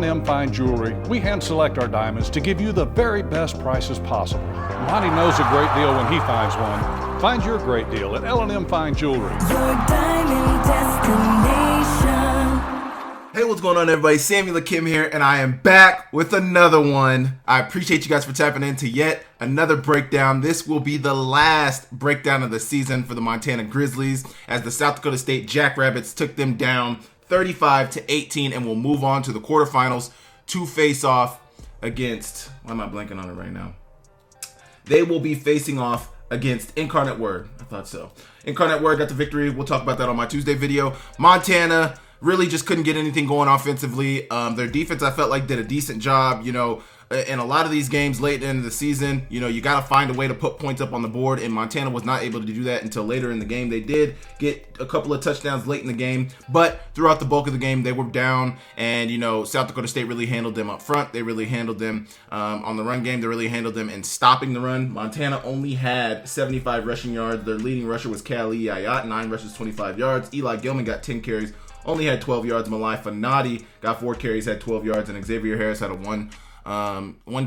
L&M Fine Jewelry, we hand select our diamonds to give you the very best prices possible. Monty knows a great deal when he finds one. Find your great deal at L&M Fine Jewelry. Your diamond destination. Hey, what's going on, everybody? Samuel Akem here, and I am back with another one. I appreciate you guys for tapping into yet another breakdown. This will be the last breakdown of the season for the Montana Grizzlies, as the South Dakota State Jackrabbits took them down 35-18, and we'll move on to the quarterfinals to face off against, why am I blanking on it right now? They will be facing off against Incarnate Word. I thought so. Incarnate Word got the victory. We'll talk about that on my Tuesday video. Montana really just couldn't get anything going offensively. Their defense, I felt like, did a decent job. In a lot of these games late into the season, you got to find a way to put points up on the board, and Montana was not able to do that until later in the game. They did get a couple of touchdowns late in the game, but throughout the bulk of the game, they were down, and, South Dakota State really handled them up front. They really handled them on the run game. They really handled them in stopping the run. Montana only had 75 rushing yards. Their leading rusher was Kali Ayat, 9 rushes, 25 yards. Eli Gilman got 10 carries, only had 12 yards. Malai Fanati got 4 carries, had 12 yards, and Xavier Harris had one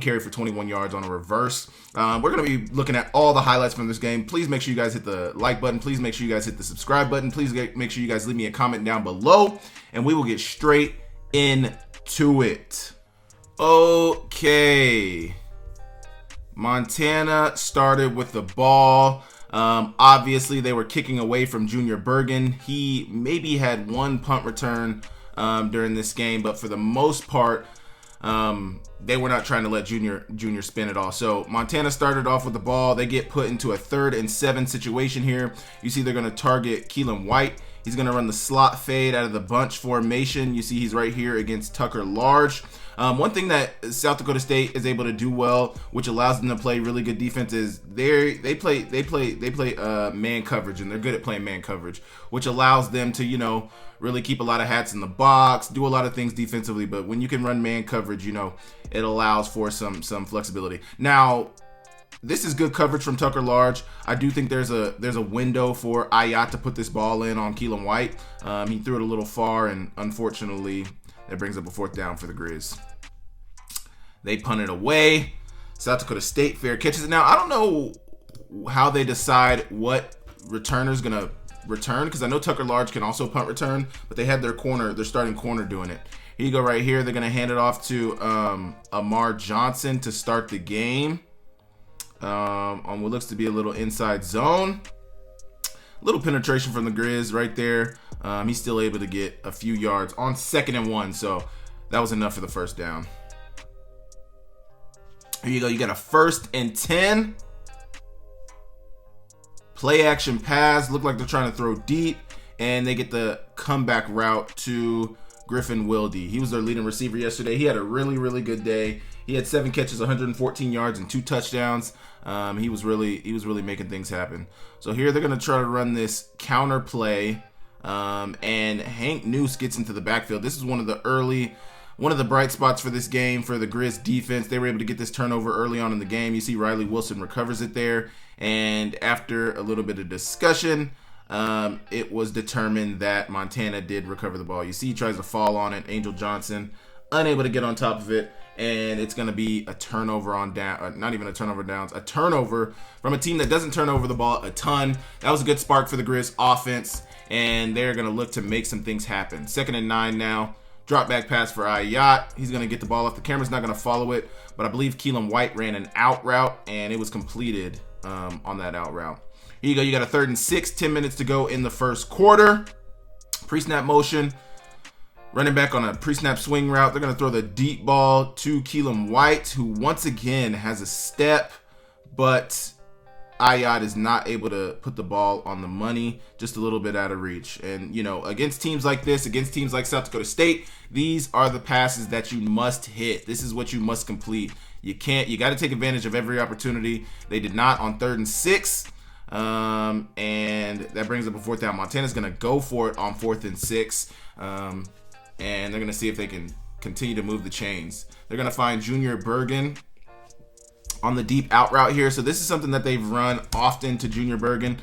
carry for 21 yards on a reverse. We're going to be looking at all the highlights from this game. Please make sure you guys hit the like button. Please make sure you guys hit the subscribe button. Please make sure you guys leave me a comment down below, and we will get straight into it. Okay. Montana started with the ball. Obviously, they were kicking away from Junior Bergen. He maybe had one punt return during this game, but for the most part, they were not trying to let Junior spin at all. So Montana started off with the ball. They get put into a 3rd and 7 situation here. You see they're going to target Keelan White. He's going to run the slot fade out of the bunch formation. You see he's right here against Tucker Large. One thing that South Dakota State is able to do well, which allows them to play really good defense, is they play man coverage, and they're good at playing man coverage, which allows them to really keep a lot of hats in the box, do a lot of things defensively. But when you can run man coverage, it allows for some flexibility. Now, this is good coverage from Tucker Large. I do think there's a window for Ayat to put this ball in on Keelan White. He threw it a little far, and unfortunately, that brings up a 4th down for the Griz. They punt it away. South Dakota State fair catches it. Now, I don't know how they decide what returner's going to return, because I know Tucker Large can also punt return, but they had their starting corner doing it. Here you go right here. They're going to hand it off to Amar Johnson to start the game on what looks to be a little inside zone. A little penetration from the Griz right there. He's still able to get a few yards on 2nd and 1, so that was enough for the 1st down. Here you go. You got a 1st and 10. Play action pass. Look like they're trying to throw deep, and they get the comeback route to Griffin Wilde. He was their leading receiver yesterday. He had a really, really good day. He had 7 catches, 114 yards, and 2 touchdowns. He was really making things happen. So here they're going to try to run this counter play, and Hank Noose gets into the backfield. This is one of the bright spots for this game for the Griz defense. They were able to get this turnover early on in the game. You see Riley Wilson recovers it there, and after a little bit of discussion, it was determined that Montana did recover the ball. You see he tries to fall on it. Angel Johnson unable to get on top of it, and it's going to be a turnover on down, not even a turnover downs, a turnover from a team that doesn't turn over the ball a ton. That was a good spark for the Griz offense, and they're going to look to make some things happen. 2nd and 9 now. Drop back pass for Ayat. He's going to get the ball off. The camera's not going to follow it, but I believe Keelan White ran an out route, and it was completed on that out route. Here you go. You got a 3rd and 6, 10 minutes to go in the 1st quarter. Pre-snap motion. Running back on a pre-snap swing route. They're going to throw the deep ball to Keelan White, who once again has a step, but Ayat is not able to put the ball on the money, just a little bit out of reach. And, against teams like this, against teams like South Dakota State, these are the passes that you must hit. This is what you must complete. You got to take advantage of every opportunity. They did not on 3rd and 6. And that brings up a 4th down. Montana's going to go for it on 4th and 6. And they're going to see if they can continue to move the chains. They're going to find Junior Bergen on the deep out route here. So this is something that they've run often to Junior Bergen.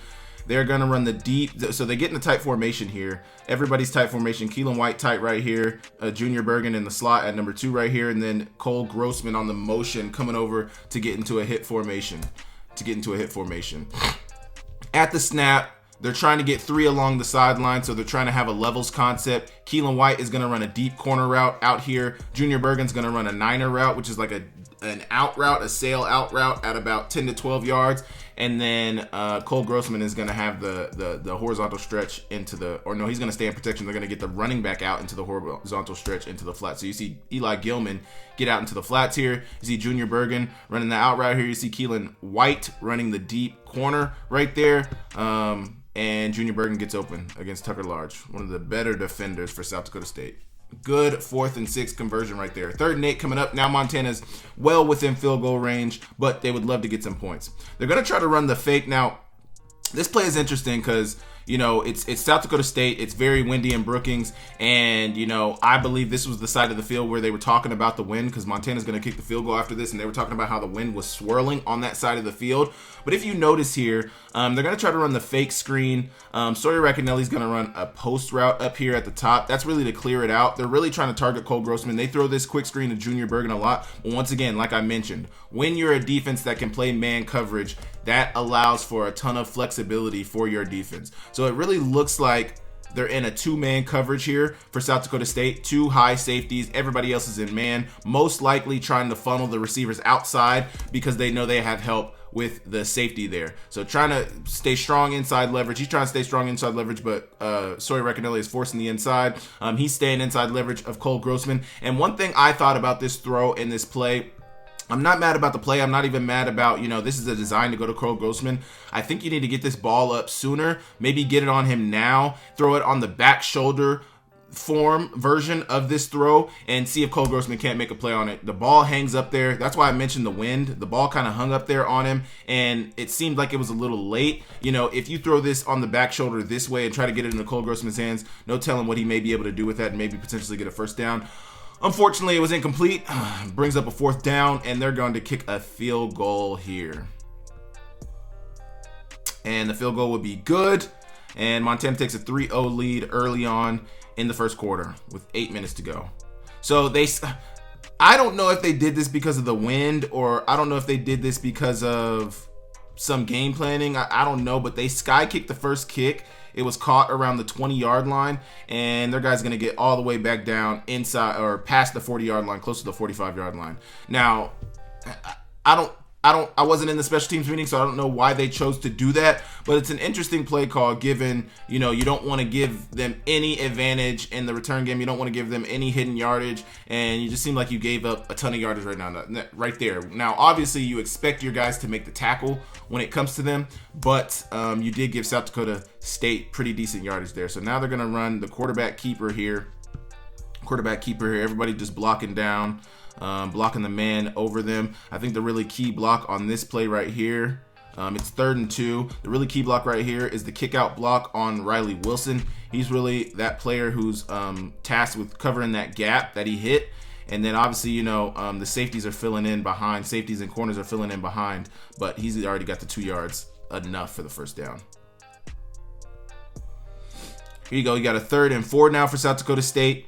They're going to run the deep. So they get in the tight formation here. Everybody's tight formation. Keelan White tight right here. Junior Bergen in the slot at number 2 right here. And then Cole Grossman on the motion coming over to get into a hit formation. At the snap, they're trying to get 3 along the sideline, so they're trying to have a levels concept. Keelan White is going to run a deep corner route out here. Junior Bergen's going to run a 9er route, which is like an out route, a sail out route at about 10 to 12 yards. And then Cole Grossman is going to have the horizontal stretch into the, or no, he's going to stay in protection. They're going to get the running back out into the horizontal stretch into the flat. So you see Eli Gilman get out into the flats here. You see Junior Bergen running the out route here. You see Keelan White running the deep corner right there. And Junior Bergen gets open against Tucker Large, one of the better defenders for South Dakota State. Good 4th and 6 conversion right there. 3rd and 8 coming up. Now Montana's well within field goal range, but they would love to get some points. They're going to try to run the fake. Now, this play is interesting because, you know, it's South Dakota State. It's very windy in Brookings. And, you know, I believe this was the side of the field where they were talking about the wind, because Montana's going to kick the field goal after this. And they were talking about how the wind was swirling on that side of the field. But if you notice here, they're going to try to run the fake screen. Sawyer Racanelli's going to run a post route up here at the top. That's really to clear it out. They're really trying to target Cole Grossman. They throw this quick screen to Junior Bergen a lot. But once again, like I mentioned, when you're a defense that can play man coverage, that allows for a ton of flexibility for your defense. So it really looks like they're in a 2-man coverage here for South Dakota State. 2 high safeties. Everybody else is in man. Most likely trying to funnel the receivers outside because they know they have help with the safety there. So trying to stay strong inside leverage. He's trying to stay strong inside leverage, but Sawyer Racanelli is forcing the inside. He's staying inside leverage of Cole Grossman. And one thing I thought about this throw in this play, I'm not mad about the play. I'm not even mad about, you know, this is a design to go to Cole Grossman. I think you need to get this ball up sooner. Maybe get it on him now. Throw it on the back shoulder form version of this throw and see if Cole Grossman can't make a play on it. The ball hangs up there. That's why I mentioned the wind. The ball kind of hung up there on him, and it seemed like it was a little late. You know, if you throw this on the back shoulder this way and try to get it into Cole Grossman's hands, no telling what he may be able to do with that and maybe potentially get a first down. Unfortunately, it was incomplete. Brings up a 4th down, and they're going to kick a field goal here. And the field goal would be good. And Montana takes a 3-0 lead early on in the first quarter with 8 minutes to go. So I don't know if they did this because of the wind, or I don't know if they did this because of some game planning. I don't know, but they sky kicked the first kick. It was caught around the 20-yard line, and their guy's going to get all the way back down inside or past the 40-yard line, close to the 45-yard line. Now, I wasn't in the special teams meeting, so I don't know why they chose to do that, but it's an interesting play call given, you know, you don't want to give them any advantage in the return game. You don't want to give them any hidden yardage, and you just seem like you gave up a ton of yardage right there. Now, obviously, you expect your guys to make the tackle when it comes to them, but you did give South Dakota State pretty decent yardage there. So now they're going to run the quarterback keeper here. Everybody just blocking down. Blocking the man over them. I think the really key block on this play right here, it's 3rd and 2. The really key block right here is the kick out block on Riley Wilson. He's really that player who's tasked with covering that gap that he hit. And then obviously, you know, the safeties are filling in behind. Safeties and corners are filling in behind, but he's already got the 2 yards, enough for the first down. Here you go. You got a 3rd and 4 now for South Dakota State.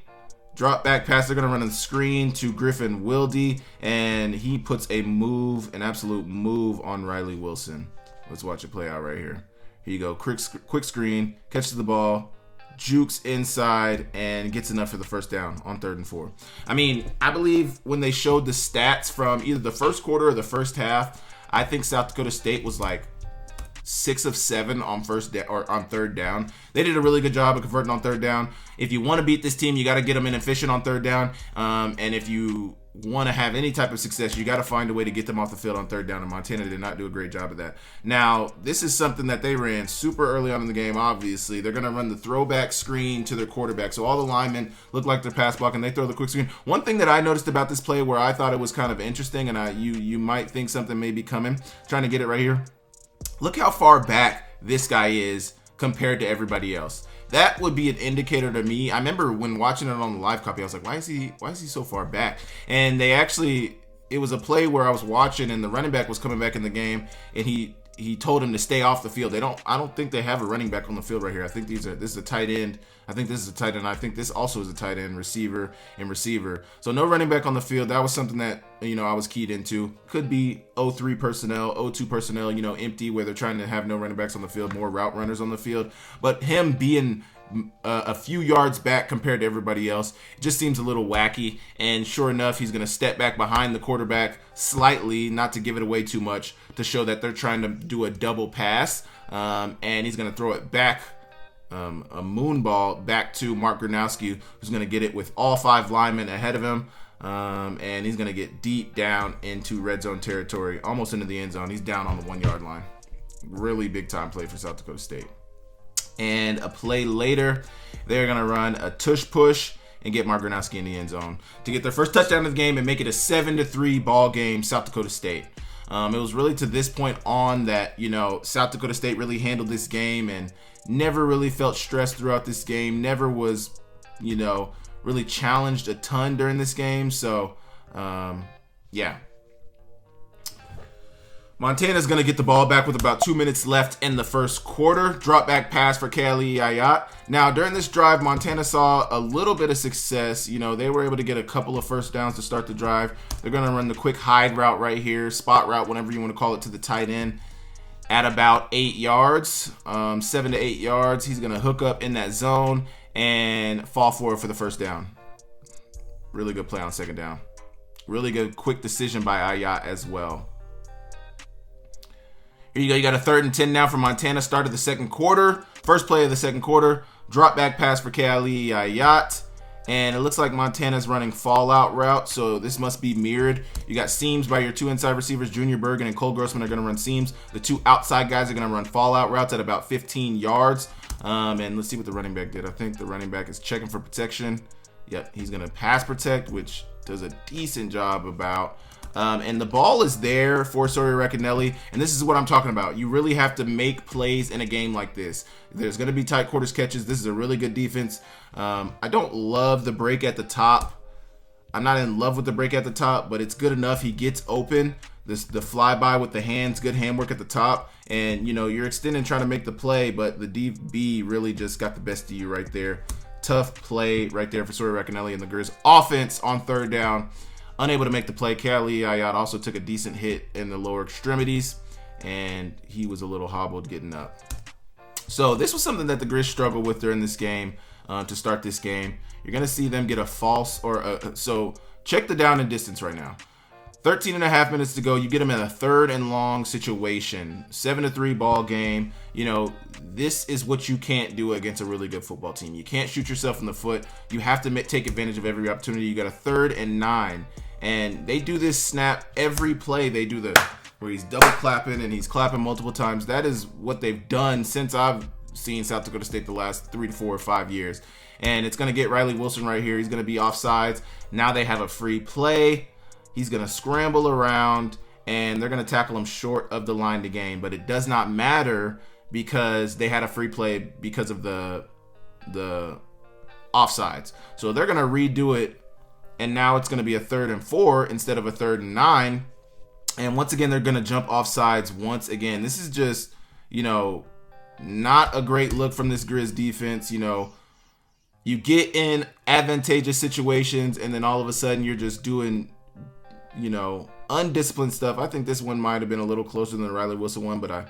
Drop back pass. They're going to run a screen to Griffin Wilde, and he puts an absolute move on Riley Wilson. Let's watch it play out right here. Here you go. Quick screen, catches the ball, jukes inside, and gets enough for the first down on 3rd and 4. I mean, I believe when they showed the stats from either the first quarter or the first half, I think South Dakota State was like 6 of 7 on on 3rd down. They did a really good job of converting on 3rd down. If you want to beat this team, you got to get them inefficient on 3rd down. And if you want to have any type of success, you got to find a way to get them off the field on 3rd down. And Montana did not do a great job of that. Now, this is something that they ran super early on in the game. Obviously, they're going to run the throwback screen to their quarterback. So all the linemen look like they're pass blocking. They throw the quick screen. One thing that I noticed about this play where I thought it was kind of interesting, and you might think something may be coming. Trying to get it right here. Look how far back this guy is compared to everybody else. That would be an indicator to me. I remember when watching it on the live copy, I was like, why is he so far back? And it was a play where I was watching and the running back was coming back in the game, and he he told him to stay off the field. I don't think they have a running back on the field right here. I think this is a tight end. I think this is a tight end. I think this also is a tight end, receiver. So no running back on the field. That was something that, I was keyed into. Could be 03 personnel, 02 personnel, empty, where they're trying to have no running backs on the field, more route runners on the field. But him being a few yards back compared to everybody else, it just seems a little wacky. And sure enough, he's going to step back behind the quarterback slightly, not to give it away too much, to show that they're trying to do a double pass. And he's going to throw it back, a moon ball back to Mark Gronowski, who's going to get it with all 5 linemen ahead of him. And he's going to get deep down into red zone territory, almost into the end zone. He's down on the 1 yard line. Really big time play for South Dakota State. And a play later, they're going to run a tush push and get Mark Gronowski in the end zone to get their first touchdown of the game and make it a 7-3 ball game, South Dakota State. It was really to this point on that, South Dakota State really handled this game and never really felt stressed throughout this game, never was, really challenged a ton during this game. So, yeah. Montana's going to get the ball back with about 2 minutes left in the first quarter. Drop back pass for Kali Ayat. Now, during this drive, Montana saw a little bit of success. They were able to get a couple of first downs to start the drive. They're going to run the quick hide route right here, spot route, whatever you want to call it, to the tight end at about 8 yards, 7 to 8 yards. He's going to hook up in that zone and fall forward for the first down. Really good play on second down. Really good quick decision by Ayat as well. Here you go. You got a 3rd and 10 now for Montana. Start of the second quarter. First play of the second quarter. Drop back pass for Kali Ayat. And it looks like Montana's running fallout route, so this must be mirrored. You got seams by your 2 inside receivers. Junior Bergen and Cole Grossman are going to run seams. The 2 outside guys are going to run fallout routes at about 15 yards. And let's see what the running back did. I think the running back is checking for protection. Yep, he's going to pass protect, which does a decent job about. And the ball is there for Sawyer Racanelli, and this is what I'm talking about. You really have to make plays in a game like this. There's going to be tight quarters catches. This is a really good defense. I don't love the break at the top. I'm not in love with the break at the top, but it's good enough. He gets open. The flyby with the hands, good handwork at the top, and you're extending trying to make the play, but the DB really just got the best of you right there. Tough play right there for Sawyer Racanelli and the Griz offense on 3rd down. Unable to make the play. Kali Ayat also took a decent hit in the lower extremities, and he was a little hobbled getting up. So this was something that the Griz struggled with during this game to start this game. You're going to see them get a false so check the down and distance right now. 13 and a half minutes to go. You get them in a 3rd and long situation. 7-3 ball game. This is what you can't do against a really good football team. You can't shoot yourself in the foot. You have to take advantage of every opportunity. You got a 3rd and 9. And they do this snap every play. They do where he's double clapping and he's clapping multiple times. That is what they've done since I've seen South Dakota State the last 3 to 4 or 5 years. And it's going to get Riley Wilson right here. He's going to be offsides. Now they have a free play. He's going to scramble around and they're going to tackle him short of the line to gain. But it does not matter because they had a free play because of the offsides. So they're going to redo it. And now it's going to be a 3rd and 4 instead of a 3rd and 9. And once again, they're going to jump offsides once again. This is just, not a great look from this Griz defense. You get in advantageous situations and then all of a sudden you're just doing, undisciplined stuff. I think this one might have been a little closer than the Riley Wilson one, but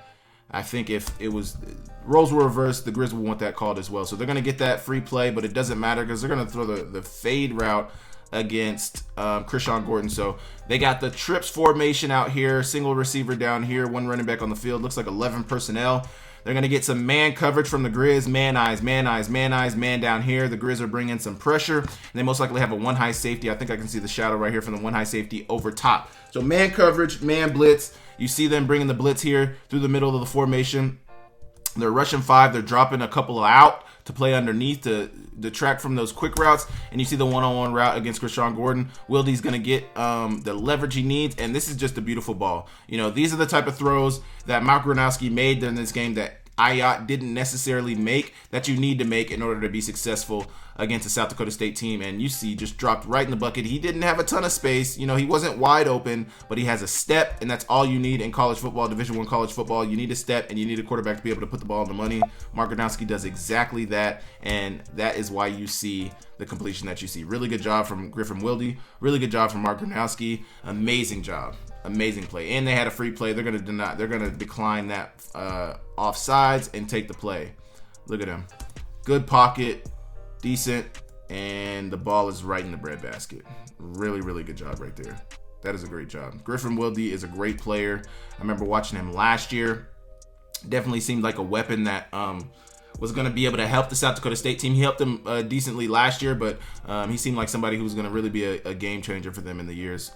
I think if it was roles were reversed, the Griz will want that called as well. So they're going to get that free play, but it doesn't matter because they're going to throw the fade route against Krishawn Gordon. So they got the trips formation out here, single receiver down here, 1 running back on the field. Looks like 11 personnel. They're going to get some man coverage from the Griz. Man eyes, man down here. The Griz are bringing some pressure. And they most likely have a 1 high safety. I think I can see the shadow right here from the 1 high safety over top. So man coverage, man blitz. You see them bringing the blitz here through the middle of the formation. They're rushing 5. They're dropping a couple out to play underneath to detract from those quick routes. And you see the one-on-one route against Krishawn Gordon. Wildy's going to get the leverage he needs. And this is just a beautiful ball. These are the type of throws that Mark Gronowski made during this game that Ayat didn't necessarily make that you need to make in order to be successful against a South Dakota State team. And UC just dropped right in the bucket. He didn't have a ton of space. He wasn't wide open, but he has a step, and that's all you need in college football, Division I college football. You need a step, and you need a quarterback to be able to put the ball in the money. Mark Gronowski does exactly that, and that is why you see the completion that you see. Really good job from Griffin Wilde. Really good job from Mark Gronowski. Amazing job. Amazing play. And they had a free play. They're gonna decline that offsides and take the play. Look at him. Good pocket, decent, and the ball is right in the breadbasket. Really, really good job right there. That is a great job. Griffin Wilde is a great player. I remember watching him last year. Definitely seemed like a weapon that was going to be able to help the South Dakota State team. He helped them decently last year, but he seemed like somebody who was going to really be a game changer for them in the years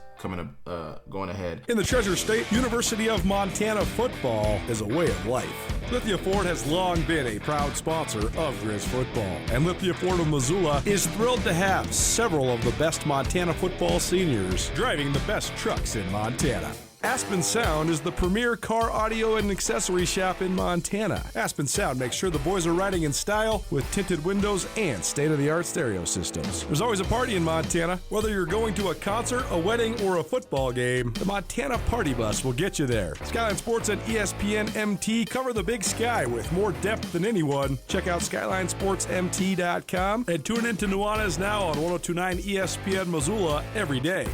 going ahead. In the Treasure State, University of Montana football is a way of life. Lithia Ford has long been a proud sponsor of Griz football, and Lithia Ford of Missoula is thrilled to have several of the best Montana football seniors driving the best trucks in Montana. Aspen Sound is the premier car audio and accessory shop in Montana. Aspen Sound makes sure the boys are riding in style with tinted windows and state-of-the-art stereo systems. There's always a party in Montana. Whether you're going to a concert, a wedding, or a football game, the Montana Party Bus will get you there. Skyline Sports and ESPN MT cover the Big Sky with more depth than anyone. Check out SkylineSportsMT.com and tune in to Nuanez Now on 1029 ESPN Missoula every day.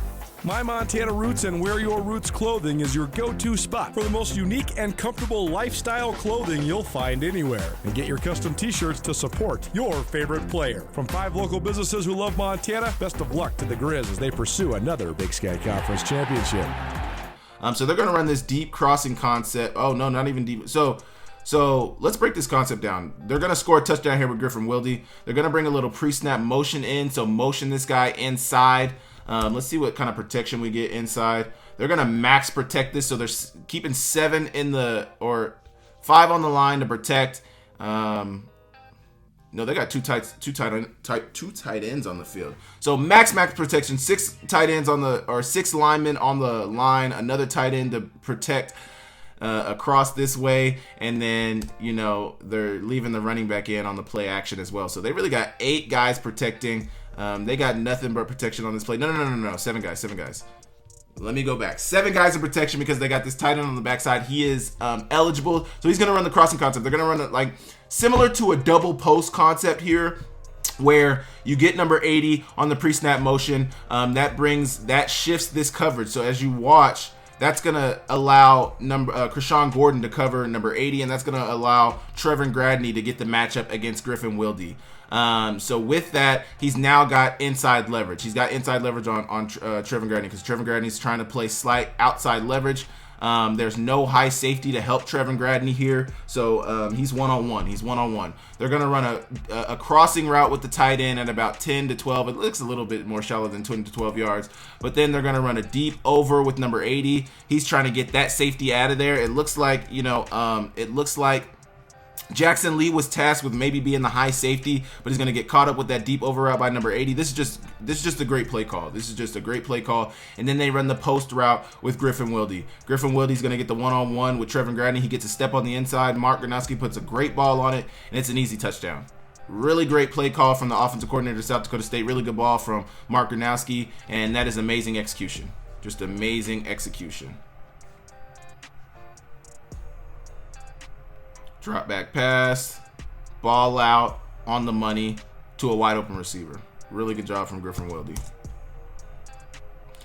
My Montana Roots and Wear Your Roots clothing is your go-to spot for the most unique and comfortable lifestyle clothing you'll find anywhere. And get your custom t-shirts to support your favorite player. From 5 local businesses who love Montana, best of luck to the Griz as they pursue another Big Sky Conference championship. So they're going to run this deep crossing concept. Oh, no, not even deep. So let's break this concept down. They're going to score a touchdown here with Griffin Wilde. They're going to bring a little pre-snap motion in. So motion this guy inside. Let's see what kind of protection we get inside. They're going to max protect this. So they're keeping 5 on the line to protect. No, they got two tight ends on the field. So max protection, 6 tight ends 6 linemen on the line, another tight end to protect across this way, and then they're leaving the running back in on the play action as well. So they really got 8 guys protecting. They got nothing but protection on this play. No. 7 guys. Let me go back. 7 guys in protection because they got this tight end on the backside. He is eligible. So he's going to run the crossing concept. They're going to run it like similar to a double post concept here, where you get number 80 on the pre-snap motion. That shifts this coverage. So as you watch, that's going to allow Krishawn Gordon to cover number 80, and that's going to allow Trevor Gradney to get the matchup against Griffin Wilde. So with that, he's now got inside leverage. He's got inside leverage on Trevor Gradney because Trevor Gradney's trying to play slight outside leverage. There's no high safety to help Trevor Gradney here, so he's one-on-one. They're going to run a crossing route with the tight end at about 10 to 12. It looks a little bit more shallow than 20 to 12 yards, but then they're going to run a deep over with number 80. He's trying to get that safety out of there. It looks like, Jackson Lee was tasked with maybe being the high safety, but he's going to get caught up with that deep over route by number 80. This is just a great play call. And then they run the post route with Griffin Wilde. Griffin Wilde's going to get the one-on-one with Trevor Gradney. He gets a step on the inside. Mark Gronowski puts a great ball on it, and it's an easy touchdown. Really great play call from the offensive coordinator of South Dakota State. Really good ball from Mark Gronowski, and that is amazing execution. Just amazing execution. Drop back pass, ball out on the money to a wide open receiver. Really good job from Griffin Wilde.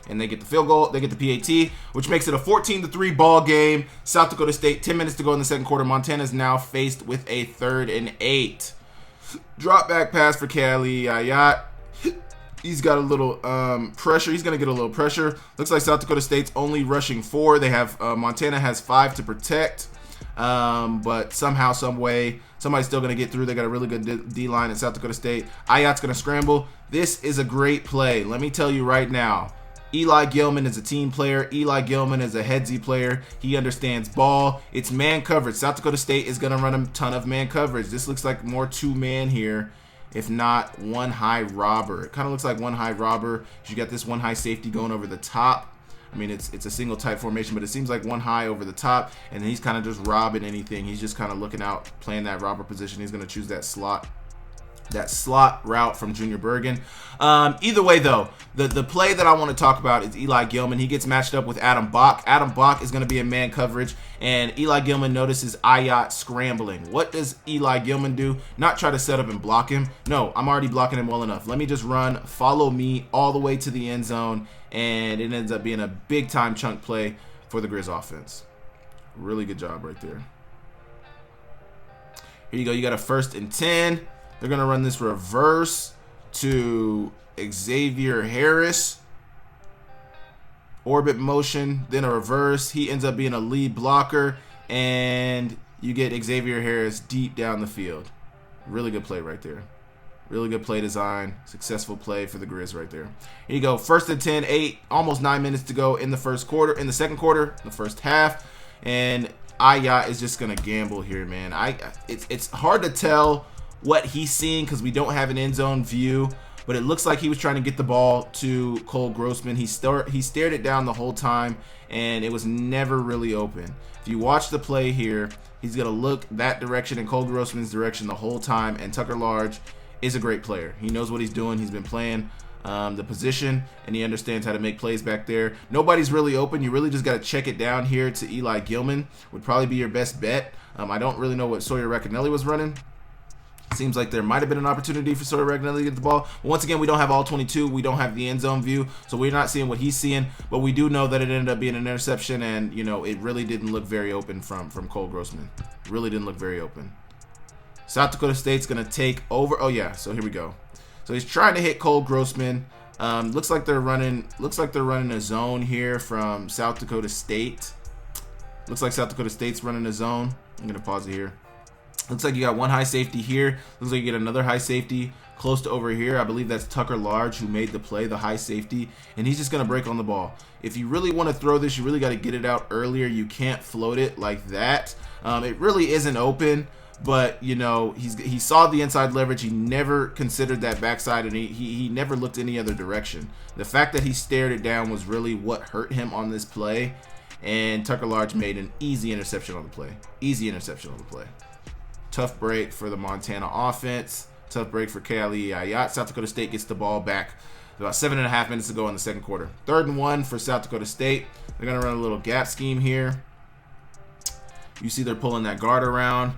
And they get the field goal, they get the PAT, which makes it a 14-3 ball game. South Dakota State, 10 minutes to go in the second quarter. Montana is now faced with a 3rd and 8. Drop back pass for Kali Ayat. He's got a little pressure. He's going to get a little pressure. Looks like South Dakota State's only rushing 4. They have Montana has 5 to protect. But somehow, some way, somebody's still going to get through. They got a really good D-line at South Dakota State. Ayat's going to scramble. This is a great play. Let me tell you right now, Eli Gilman is a team player. Eli Gilman is a headsy player. He understands ball. It's man coverage. South Dakota State is going to run a ton of man coverage. This looks like more 2-man here, if not one high robber. It kind of looks like one high robber. You got this one high safety going over the top. I mean, it's a single tight formation, but it seems like one high over the top, and then he's kind of just robbing anything. He's just kind of looking out, playing that robber position. He's going to choose that slot route from Junior Bergen. Either way, though, the play that I want to talk about is Eli Gilman. He gets matched up with Adam Bach. Adam Bach is going to be in man coverage, and Eli Gilman notices Ayat scrambling. What does Eli Gilman do? Not try to set up and block him. No, I'm already blocking him well enough. Let me just run, follow me all the way to the end zone, and it ends up being a big-time chunk play for the Griz offense. Really good job right there. Here you go. You got a 1st and 10. They're going to run this reverse to Xavier Harris. Orbit motion, then a reverse. He ends up being a lead blocker, and you get Xavier Harris deep down the field. Really good play right there. Really good play design. Successful play for the Griz right there. Here you go. 1st and 10, 8, almost 9 minutes to go in the second quarter, the first half. And Ayat is just going to gamble here, man. It's hard to tell what he's seeing because we don't have an end zone view, but it looks like he was trying to get the ball to Cole Grossman. He stared it down the whole time, and it was never really open. If you watch the play here, he's going to look that direction and Cole Grossman's direction the whole time, and Tucker Large is a great player. He knows what he's doing. He's been playing the position, and he understands how to make plays back there. Nobody's really open. You really just got to check it down here to Eli Gilman would probably be your best bet. I don't really know what Sawyer Racanelli was running. Seems like there might have been an opportunity for Sawyer Racanelli to get the ball. But once again, we don't have all 22. We don't have the end zone view, so we're not seeing what he's seeing. But we do know that it ended up being an interception, and it really didn't look very open from Cole Grossman. Really didn't look very open. South Dakota State's gonna take over. Oh yeah, so here we go. So he's trying to hit Cole Grossman. Looks like they're running a zone here from South Dakota State. Looks like South Dakota State's running a zone. I'm gonna pause it here. Looks like you got one high safety here. Looks like you get another high safety close to over here. I believe that's Tucker Large who made the play, the high safety, and he's just going to break on the ball. If you really want to throw this, you really got to get it out earlier. You can't float it like that. It really isn't open, but he saw the inside leverage. He never considered that backside, and he never looked any other direction. The fact that he stared it down was really what hurt him on this play, and Tucker Large made an easy interception on the play. Tough break for the Montana offense. Tough break for Kali Ayat. South Dakota State gets the ball back about 7.5 minutes to go in the second quarter. 3rd and 1 for South Dakota State. They're going to run a little gap scheme here. You see they're pulling that guard around,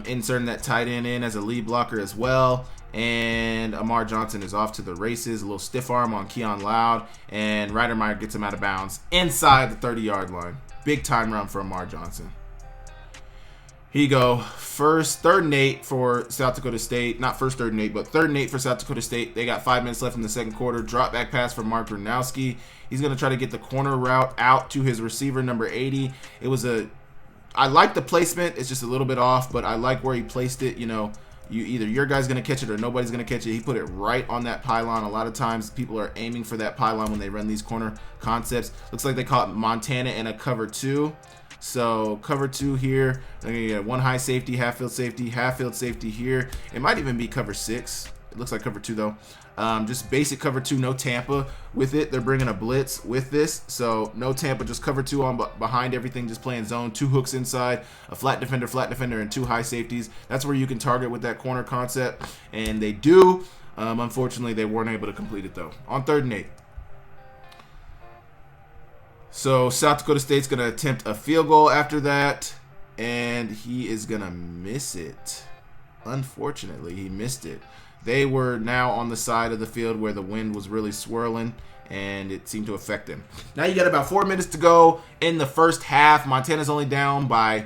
inserting that tight end in as a lead blocker as well. And Amar Johnson is off to the races. A little stiff arm on Keon Loud. And Rydermeyer gets him out of bounds inside the 30-yard line. Big time run for Amar Johnson. Here you go. 3rd and 8 for South Dakota State. Not 3rd and 8, but 3rd and 8 for South Dakota State. They got 5 minutes left in the second quarter. Drop back pass for Mark Brunowski. He's going to try to get the corner route out to his receiver, number 80. I like the placement. It's just a little bit off, but I like where he placed it. Either your guy's going to catch it or nobody's going to catch it. He put it right on that pylon. A lot of times people are aiming for that pylon when they run these corner concepts. Looks like they caught Montana in a cover 2. So cover 2 here. They're going to get one high safety, half field safety here. It might even be cover 6. It looks like cover 2 though. Just basic cover 2, no Tampa with it. They're bringing a blitz with this. So no Tampa, just cover 2 on behind everything, just playing zone. 2 hooks inside, a flat defender, and 2 high safeties. That's where you can target with that corner concept. And they do. Unfortunately, they weren't able to complete it though. On 3rd and 8. So South Dakota State's going to attempt a field goal after that, and he is going to miss it. Unfortunately, he missed it. They were now on the side of the field where the wind was really swirling, and it seemed to affect them. Now you got about 4 minutes to go in the first half. Montana's only down by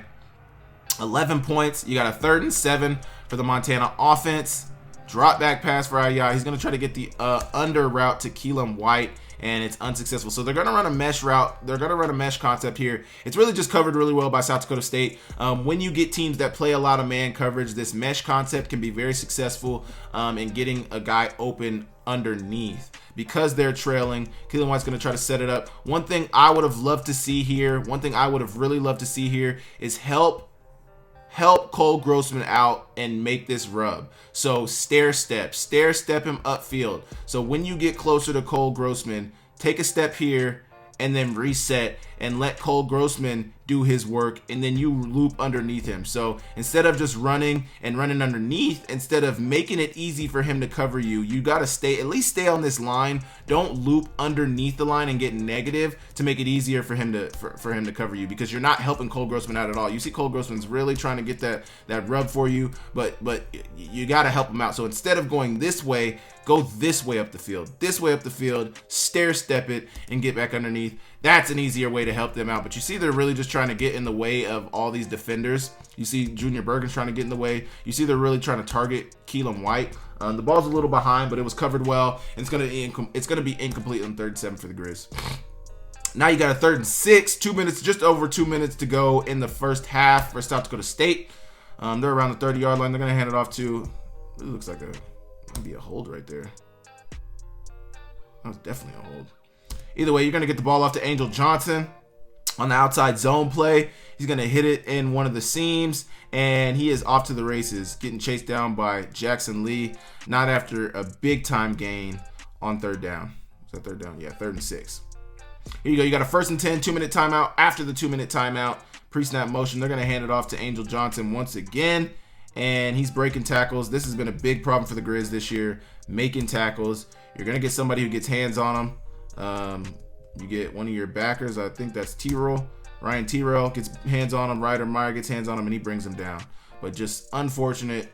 11 points. You got a 3rd and 7 for the Montana offense. Drop back pass for Ayat. He's going to try to get the under route to Keelan White, and it's unsuccessful. So they're going to run a mesh route. They're going to run a mesh concept here. It's really just covered really well by South Dakota State. When you get teams that play a lot of man coverage, this mesh concept can be very successful in getting a guy open underneath. Because they're trailing, Keelan White's going to try to set it up. One thing I would have loved to see here, is help Cole Grossman out and make this rub. So stair step him upfield. So when you get closer to Cole Grossman, take a step here and then reset and let Cole Grossman do his work, and then you loop underneath him. So instead of just running underneath, instead of making it easy for him to cover you, you got to at least stay on this line. Don't loop underneath the line and get negative to make it easier for him to cover you, because you're not helping Cole Grossman out at all. You see Cole Grossman's really trying to get that rub for you, but you got to help him out. So instead of going this way, go this way up the field, stair step it and get back underneath. That's an easier way to help them out. But you see they're really just trying to get in the way of all these defenders. You see Junior Bergen's trying to get in the way. You see they're really trying to target Keelan White. The ball's a little behind, but it was covered well. And it's gonna be incomplete on 3rd and 7 for the Griz. Now you got a 3rd and 6, just over 2 minutes to go in the first half for South Dakota State. They're around the 30-yard line. They're gonna hand it off to, it looks like maybe a hold right there. That was definitely a hold. Either way, you're going to get the ball off to Angel Johnson on the outside zone play. He's going to hit it in one of the seams, and he is off to the races, getting chased down by Jackson Lee, not after a big-time gain on 3rd down. Is that 3rd down? Yeah, 3rd and 6. Here you go. You got a 1st and 10, 2-minute timeout. After the 2-minute timeout, pre-snap motion, they're going to hand it off to Angel Johnson once again, and he's breaking tackles. This has been a big problem for the Griz this year, making tackles. You're going to get somebody who gets hands on them. You get one of your backers, I think that's Tyrrell. Ryan Tyrrell gets hands on him. Ryder Meyer gets hands on him, and he brings him down. But just unfortunate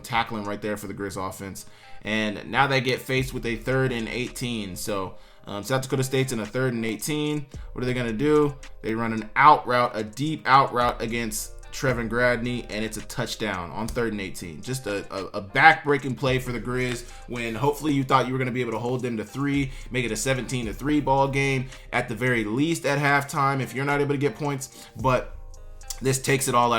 tackling right there for the Griz offense. And now they get faced with a 3rd and 18. So South Dakota State's in a 3rd and 18. What are they going to do? They run an out route, a deep out route against Trevin Gradney, and it's a touchdown on 3rd and 18. Just a back-breaking play for the Griz when hopefully you thought you were going to be able to hold them to 3, make it a 17-3 ball game at the very least at halftime if you're not able to get points. But this takes it all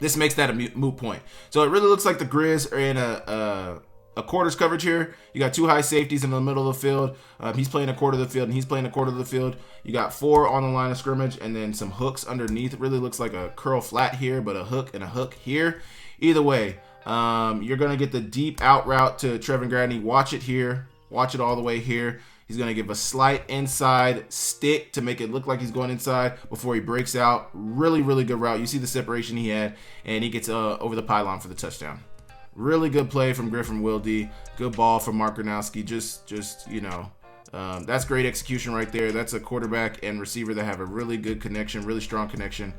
this makes that a moot point. So it really looks like the Griz are in a quarters coverage here. You got 2 high safeties in the middle of the field. He's playing a quarter of the field, and he's playing a quarter of the field. You got 4 on the line of scrimmage, and then some hooks underneath. It really looks like a curl flat here, but a hook and a hook here. Either way, you're going to get the deep out route to Trevin Gradney. Watch it here. Watch it all the way here. He's going to give a slight inside stick to make it look like he's going inside before he breaks out. Really, really good route. You see the separation he had, and he gets over the pylon for the touchdown. Really good play from Griffin Wilde. Good ball from Mark Gronowski. That's great execution right there. That's a quarterback and receiver that have a really good connection, really strong connection,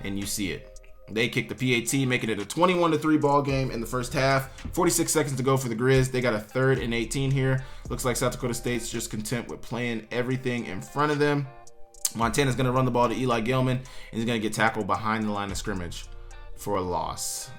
and you see it. They kick the PAT, making it a 21-3 ball game in the first half. 46 seconds to go for the Griz. They got a 3rd and 18 here. Looks like South Dakota State's just content with playing everything in front of them. Montana's going to run the ball to Eli Gilman, and he's going to get tackled behind the line of scrimmage for a loss.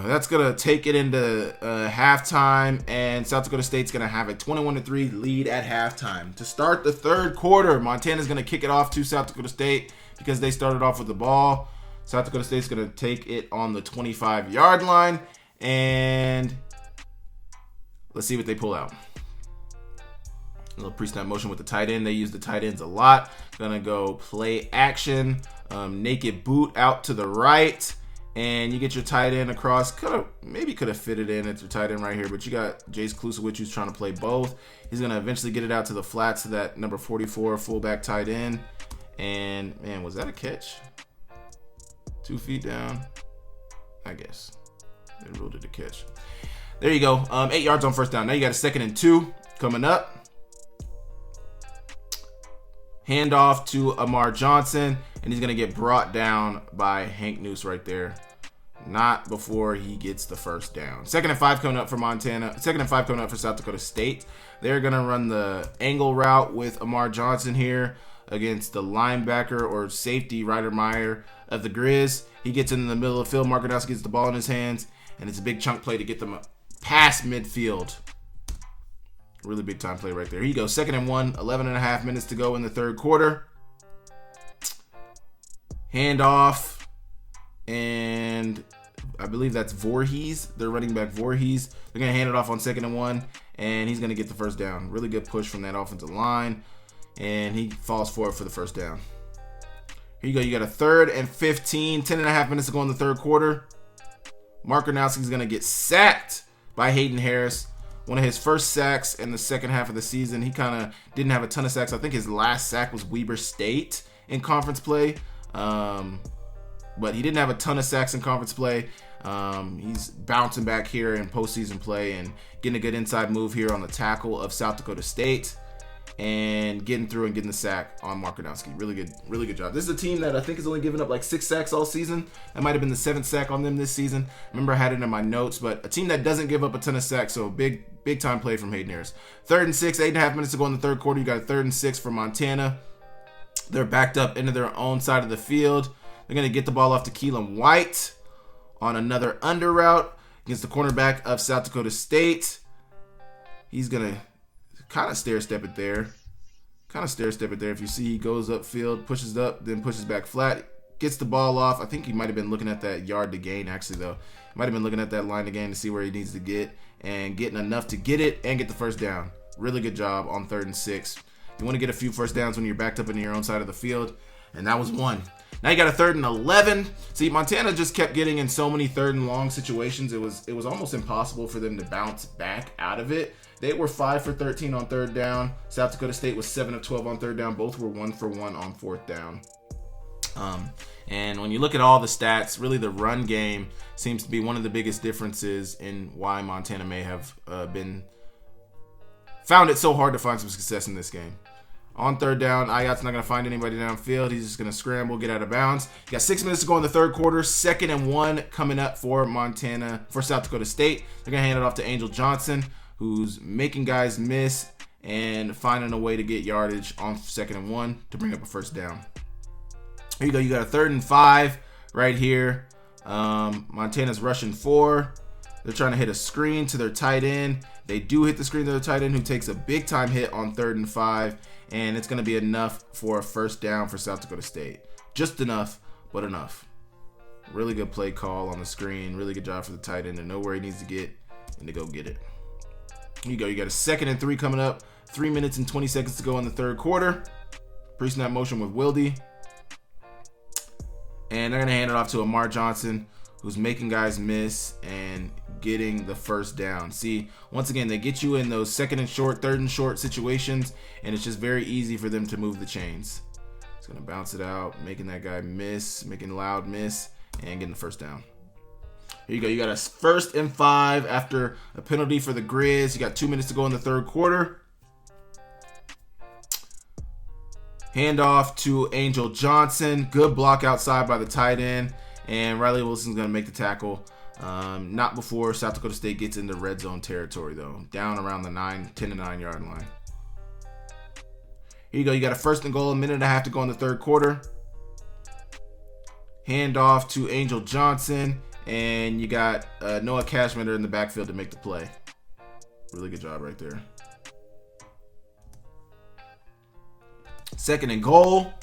That's going to take it into halftime, and South Dakota State's going to have a 21-3 lead at halftime. To start the 3rd quarter, Montana's going to kick it off to South Dakota State because they started off with the ball. South Dakota State's going to take it on the 25-yard line, and let's see what they pull out. A little pre-snap motion with the tight end. They use the tight ends a lot. Going to go play action, naked boot out to the right. And you get your tight end across. Could have fitted in at your tight end right here, but you got Jace Klusowicz who's trying to play both. He's going to eventually get it out to the flats to that number 44 fullback tight end. And, man, was that a catch? 2 feet down? I guess. They ruled it a catch. There you go. 8 yards on first down. Now you got a 2nd and 2 coming up. Handoff to Amar Johnson, and he's going to get brought down by Hank Noose right there. Not before he gets the first down. 2nd and 5 coming up for Montana. 2nd and 5 coming up for South Dakota State. They're going to run the angle route with Amar Johnson here against the linebacker or safety Ryder Meyer of the Griz. He gets in the middle of the field. Mark Gronowski gets the ball in his hands, and it's a big chunk play to get them past midfield. Really big time play right there. Here you go. 2nd and 1. 11 and a half minutes to go in the 3rd quarter. Handoff. And I believe that's Voorhees. They're running back Voorhees. They're going to hand it off on 2nd and 1. And he's going to get the first down. Really good push from that offensive line. And he falls forward for the first down. Here you go. You got a 3rd and 15. 10 and a half minutes to go in the 3rd quarter. Mark Gronowski is going to get sacked by Hayden Harris. One of his first sacks in the second half of the season. He kind of didn't have a ton of sacks. I think his last sack was Weber State in conference play. But he didn't have a ton of sacks in conference play. He's bouncing back here in postseason play and getting a good inside move here on the tackle of South Dakota State and getting through and getting the sack on Mark Gronowski. Really good job. This is a team that I think has only given up like 6 sacks all season. That might have been the 7th sack on them this season. Remember, I had it in my notes, but a team that doesn't give up a ton of sacks, so big time play from Hayden Harris. 3rd and 6, 8.5 minutes to go in the third quarter. You got a 3rd and 6 for Montana. They're backed up into their own side of the field. They're going to get the ball off to Keelan White on another under route against the cornerback of South Dakota State. He's going to kind of stair-step it there. If you see, he goes upfield, pushes up, then pushes back flat, gets the ball off. I think he might have been looking at that yard to gain, actually, though. Might have been looking at that line to gain to see where he needs to get and getting enough to get it and get the first down. Really good job on 3rd and 6. You want to get a few first downs when you're backed up into your own side of the field, and that was one. Now you got a 3rd and 11. See, Montana just kept getting in so many 3rd and long situations. It was almost impossible for them to bounce back out of it. They were 5 for 13 on 3rd down. South Dakota State was 7 of 12 on 3rd down. Both were 1 for 1 on 4th down. And when you look at all the stats, really the run game seems to be one of the biggest differences in why Montana may have found it so hard to find some success in this game. On 3rd down, Ayat's not going to find anybody downfield. He's just going to scramble, get out of bounds. You got 6 minutes to go in the third quarter. 2nd and 1 coming up for South Dakota State. They're going to hand it off to Angel Johnson, who's making guys miss and finding a way to get yardage on 2nd and 1 to bring up a first down. Here you go. You got a 3rd and 5 right here. Montana's rushing 4. They're trying to hit a screen to their tight end. They do hit the screen to their tight end, who takes a big time hit on 3rd and 5. And it's going to be enough for a first down for South Dakota State. Just enough, but enough. Really good play call on the screen. Really good job for the tight end to know where he needs to get and to go get it. Here you go. You got a 2nd and 3 coming up. 3 minutes and 20 seconds to go in the third quarter. Pre-snap motion with Wildy. And they're going to hand it off to Amar Johnson, who's making guys miss and getting the first down. See, once again, they get you in those 2nd and short, 3rd and short situations, and it's just very easy for them to move the chains. It's going to bounce it out, making that guy miss, making Loud miss, and getting the first down. Here you go. You got a 1st and 5 after a penalty for the Griz. You got 2 minutes to go in the third quarter. Handoff to Angel Johnson. Good block outside by the tight end. And Riley Wilson's going to make the tackle. Not before South Dakota State gets into red zone territory, though. Down around the 10 to 9 yard line. Here you go. You got a 1st and goal. A minute and a half to go in the third quarter. Handoff to Angel Johnson. And you got Noah Cashmander in the backfield to make the play. Really good job right there. 2nd and goal.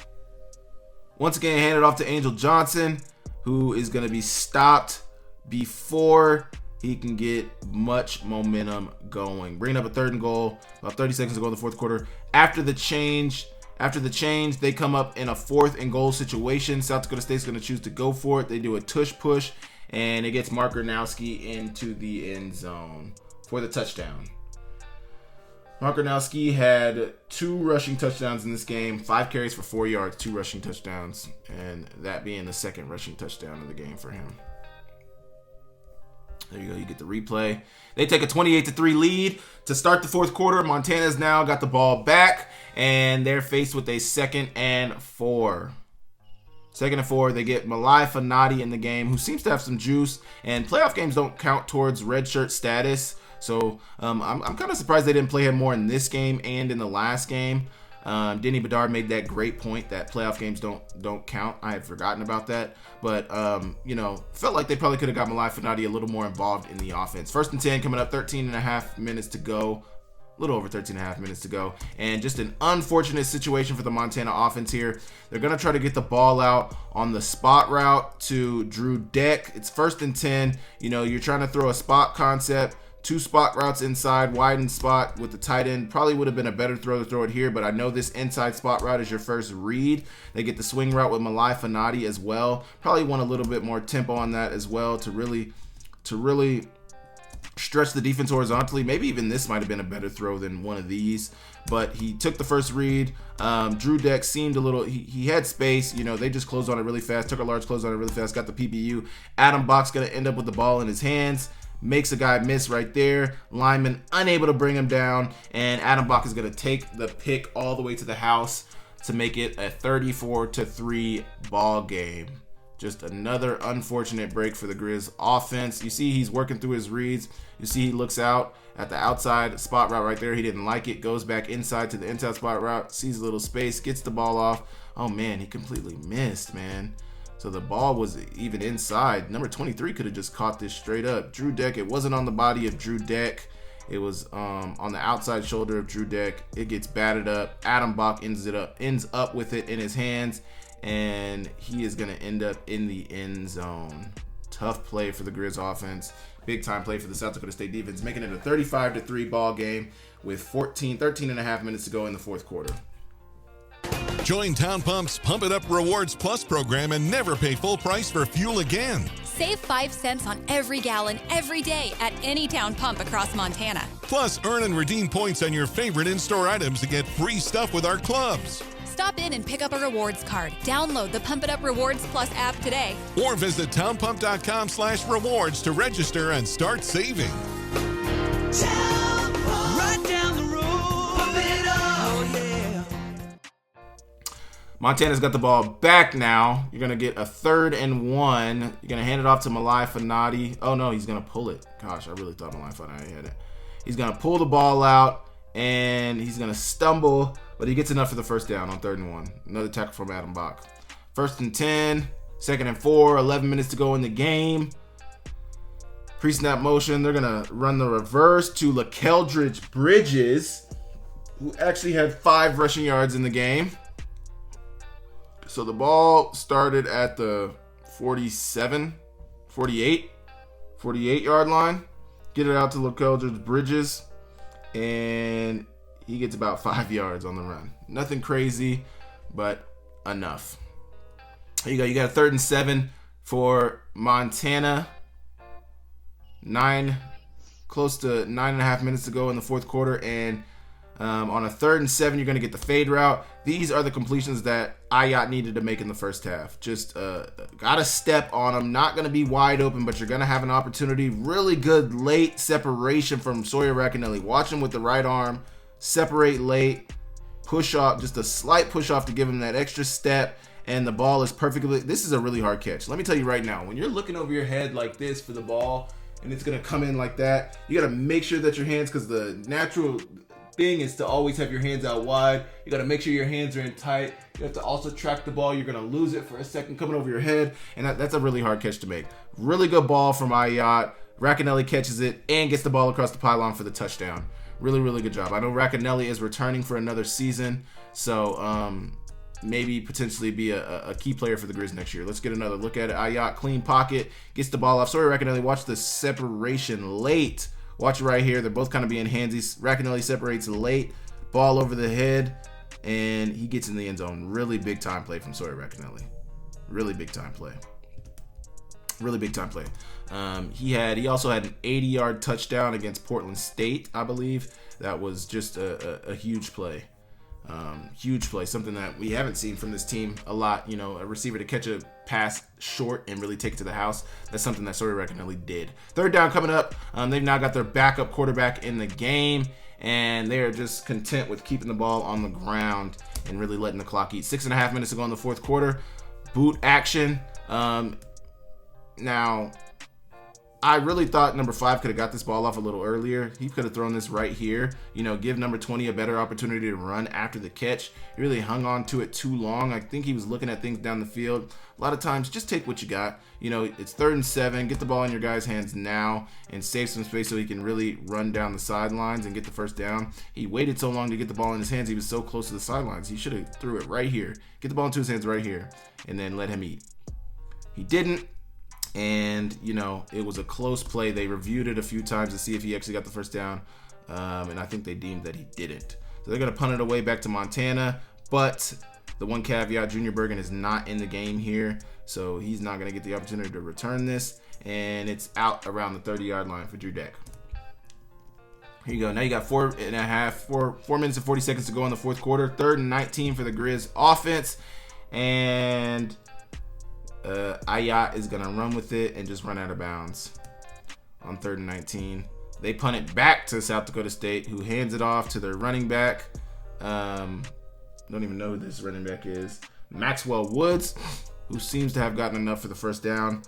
Once again, handed off to Angel Johnson, who is going to be stopped before he can get much momentum going. Bringing up a 3rd and goal. About 30 seconds to go in the fourth quarter. After the change, they come up in a 4th and goal situation. South Dakota State's going to choose to go for it. They do a tush push, and it gets Mark Gronowski into the end zone for the touchdown. Mark Gronowski had 2 rushing touchdowns in this game, 5 carries for 4 yards, 2 rushing touchdowns, and that being the 2nd rushing touchdown of the game for him. There you go. You get the replay. They take a 28-3 lead to start the fourth quarter. Montana's now got the ball back, and they're faced with a 2nd and 4. 2nd and 4. They get Malai Fanati in the game, who seems to have some juice, and playoff games don't count towards redshirt status. So I'm kind of surprised they didn't play him more in this game and in the last game. Denny Bedard made that great point that playoff games don't count. I had forgotten about that. But, felt like they probably could have got Malai Fanati a little more involved in the offense. 1st and 10 coming up, 13 and a half minutes to go. A little over 13 and a half minutes to go. And just an unfortunate situation for the Montana offense here. They're going to try to get the ball out on the spot route to Drew Deck. It's 1st and 10. You're trying to throw a spot concept. 2 spot routes inside, widened spot with the tight end. Probably would have been a better throw to throw it here, but I know this inside spot route is your first read. They get the swing route with Malai Fanati as well. Probably want a little bit more tempo on that as well to really stretch the defense horizontally. Maybe even this might have been a better throw than one of these, but he took the first read. Drew Deck seemed a little, he had space, they just closed on it really fast, took a large close on it really fast, got the PBU. Adam Bach's going to end up with the ball in his hands, makes a guy miss right there. Lineman unable to bring him down, and Adam Bach is going to take the pick all the way to the house to make it a 34-3 ball game. Just another unfortunate break for the Griz offense. You see he's working through his reads. You see he looks out at the outside spot route right there. He didn't like it. Goes back inside to the inside spot route. Sees a little space. Gets the ball off. Oh, man, he completely missed, man. So the ball was even inside. Number 23 could have just caught this straight up. Drew Deck, it wasn't on the body of Drew Deck. It was on the outside shoulder of Drew Deck. It gets batted up. Adam Bach ends up with it in his hands, and he is going to end up in the end zone. Tough play for the Griz offense. Big time play for the South Dakota State defense, making it a 35-3 ball game with 13 and a half minutes to go in the fourth quarter. Join Town Pump's Pump It Up Rewards Plus program and never pay full price for fuel again. Save 5 cents on every gallon every day at any Town Pump across Montana. Plus, earn and redeem points on your favorite in-store items to get free stuff with our clubs. Stop in and pick up a rewards card. Download the Pump It Up Rewards Plus app today. Or visit townpump.com/rewards to register and start saving. Right down the road. Pump it up. Oh, yeah. Montana's got the ball back now. You're going to get a 3rd and 1. You're going to hand it off to Malai Fanati. Oh, no, he's going to pull it. Gosh, I really thought Malai Fanati had it. He's going to pull the ball out, and he's going to stumble, but he gets enough for the first down on 3rd and 1. Another tackle from Adam Bach. 1st and 10, 2nd and 4, 11 minutes to go in the game. Pre-snap motion. They're going to run the reverse to LaKeldridge Bridges, who actually had 5 rushing yards in the game. So the ball started at the 48 yard line. Get it out to LaKeldridge Bridges, and he gets about 5 yards on the run. Nothing crazy, but enough. There you go. You got a 3rd and 7 for Montana. Close to 9.5 minutes to go in the fourth quarter, and on a 3rd and 7, you're going to get the fade route. These are the completions that Ayat needed to make in the first half. Just got to step on them. Not going to be wide open, but you're going to have an opportunity. Really good late separation from Sawyer Racanelli. Watch him with the right arm. Separate late. Push off. Just a slight push off to give him that extra step. And the ball is perfectly... This is a really hard catch. Let me tell you right now. When you're looking over your head like this for the ball, and it's going to come in like that, you got to make sure that your hands... Because the natural... thing is to always have your hands out wide. You got to make sure your hands are in tight. You have to also track the ball. You're going to lose it for a second coming over your head, and that's a really hard catch to make. Really good ball from Ayat. Racanelli catches it and gets the ball across the pylon for the touchdown. Really, really good job. I know Racanelli is returning for another season, so maybe potentially be a key player for the Griz next year. Let's get another look at it. Ayat, clean pocket, gets the ball off. Sorry, Racanelli, watch the separation late. Watch it right here. They're both kind of being handsy. Racanelli separates late. Ball over the head. And he gets in the end zone. Really big time play from Sawyer Racanelli. Really big time play. Really big time play. He also had an 80-yard touchdown against Portland State, I believe. That was just a huge play. Huge play. Something that we haven't seen from this team a lot. A receiver to catch a pass short and really take it to the house. That's something that Sawyer Racanelli did. 3rd down coming up. They've now got their backup quarterback in the game, and they are just content with keeping the ball on the ground and really letting the clock eat. 6.5 minutes to go in the fourth quarter. Boot action. Now, I really thought number 5 could have got this ball off a little earlier. He could have thrown this right here. Give number 20 a better opportunity to run after the catch. He really hung on to it too long. I think he was looking at things down the field. A lot of times, just take what you got. It's 3rd and 7. Get the ball in your guy's hands now and save some space so he can really run down the sidelines and get the first down. He waited so long to get the ball in his hands. He was so close to the sidelines. He should have threw it right here. Get the ball into his hands right here and then let him eat. He didn't. And, it was a close play. They reviewed it a few times to see if he actually got the first down. And I think they deemed that he didn't. So they're going to punt it away back to Montana. But the one caveat, Junior Bergen is not in the game here. So he's not going to get the opportunity to return this. And it's out around the 30-yard line for Drew Deck. Here you go. Now you got 4 minutes and 40 seconds to go in the fourth quarter. 3rd and 19 for the Griz offense. And Ayat is going to run with it and just run out of bounds on 3rd and 19. They punt it back to South Dakota State, who hands it off to their running back. Don't even know who this running back is. Maxwell Woods, who seems to have gotten enough for the first down.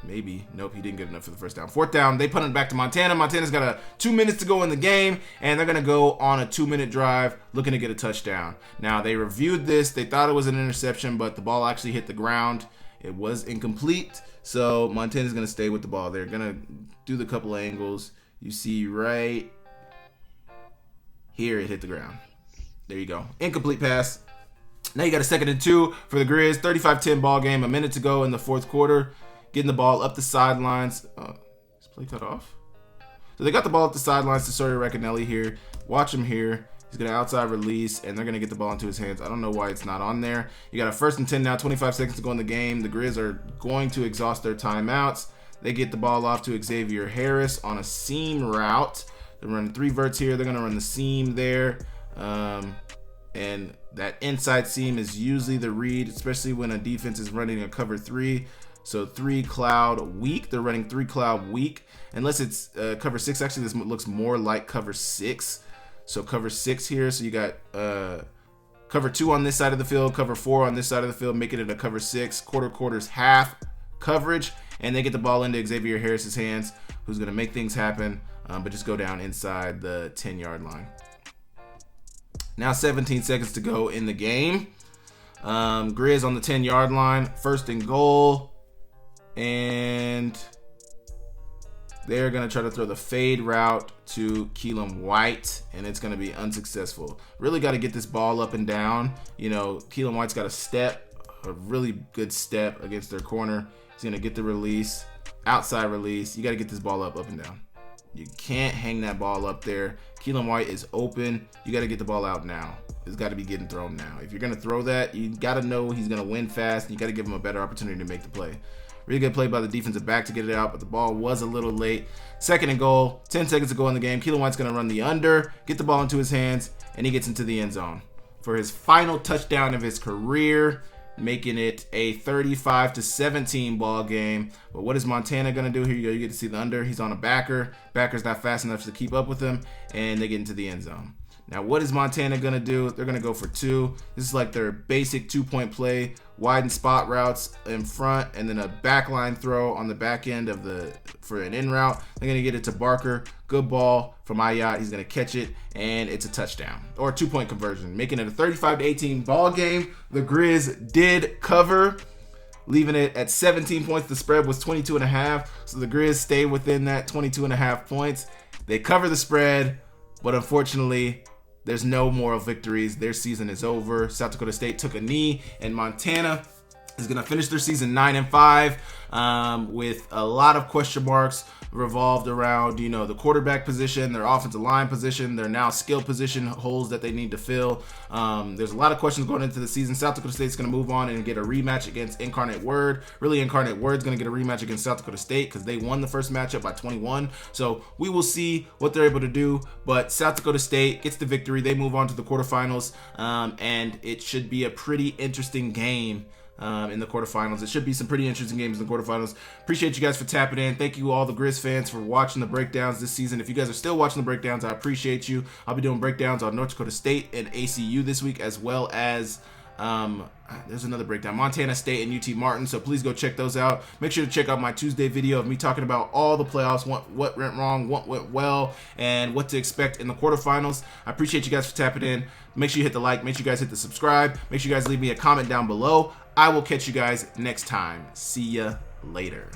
Maybe. Nope, he didn't get enough for the first down. 4th down, they punt it back to Montana. Montana's got 2 minutes to go in the game, and they're going to go on a 2-minute drive looking to get a touchdown. Now, they reviewed this. They thought it was an interception, but the ball actually hit the ground. It was incomplete, so Montana's going to stay with the ball. They're going to do the couple of angles. You see right here, it hit the ground. There you go. Incomplete pass. Now you got a 2nd and 2 for the Griz. 35-10 ball game. A minute to go in the fourth quarter. Getting the ball up the sidelines. Is play cut off? So they got the ball up the sidelines to Sawyer Racanelli here. Watch him here. He's going to outside release, and they're going to get the ball into his hands. I don't know why it's not on there. You got a 1st and 10 now. 25 seconds to go in the game. The Griz are going to exhaust their timeouts. They get the ball off to Xavier Harris on a seam route. They're running 3 verts here. They're going to run the seam there. And that inside seam is usually the read, especially when a defense is running a cover 3. So 3 cloud weak. They're running 3 cloud weak. Unless it's cover 6. Actually, this looks more like cover 6. So cover 6 here. So you got cover 2 on this side of the field, cover 4 on this side of the field, making it a cover 6. Quarters, half coverage. And they get the ball into Xavier Harris's hands, who's going to make things happen, but just go down inside the 10-yard line. Now 17 seconds to go in the game. Griz on the 10-yard line, 1st and goal. And they're going to try to throw the fade route to Keelan White, and it's going to be unsuccessful. Really got to get this ball up and down. You know, Keelan White's got a really good step against their corner. He's going to get the release, outside release. You got to get this ball up and down. You can't hang that ball up there. Keelan White is open. You got to get the ball out now. It's got to be getting thrown now. If you're going to throw that, you got to know he's going to win fast, and you got to give him a better opportunity to make the play. Really good play by the defensive back to get it out, but the ball was a little late. 2nd and goal, 10 seconds to go in the game. Keelan White's going to run the under, get the ball into his hands, and he gets into the end zone for his final touchdown of his career, making it a 35-17 ball game. But what is Montana going to do? Here you go. You get to see the under. He's on a backer. Backer's not fast enough to keep up with him, and they get into the end zone. Now, what is Montana going to do? They're going to go for 2. This is like their basic 2-point play, widen spot routes in front, and then a backline throw on the back end for an in route. They're going to get it to Barker. Good ball from Ayat. He's going to catch it, and it's a touchdown or a 2-point conversion, making it a 35-18 ball game. The Griz did cover, leaving it at 17 points. The spread was 22.5, so the Griz stayed within that 22.5 points. They cover the spread, but unfortunately, there's no moral victories. Their season is over. South Dakota State took a knee, and Montana is going to finish their season 9-5 with a lot of question marks revolved around, the quarterback position, their offensive line position, their now skill position holes that they need to fill. There's a lot of questions going into the season. South Dakota State's going to move on and get a rematch against Incarnate Word. Really, Incarnate Word's going to get a rematch against South Dakota State because they won the first matchup by 21. So we will see what they're able to do. But South Dakota State gets the victory. They move on to the quarterfinals, and it should be a pretty interesting game in the quarterfinals. It should be some pretty interesting games in the quarterfinals. Appreciate you guys for tapping in. Thank you all the Griz fans for watching the breakdowns this season. If you guys are still watching the breakdowns, I appreciate you. I'll be doing breakdowns on North Dakota State and ACU this week, as well as there's another breakdown, Montana State and UT Martin, so please go check those out. Make sure to check out my Tuesday video of me talking about all the playoffs, what went wrong, what went well, and what to expect in the quarterfinals. I appreciate you guys for tapping in. Make sure you hit the like, make sure you guys hit the subscribe, make sure you guys leave me a comment down below. I will catch you guys next time. See ya later.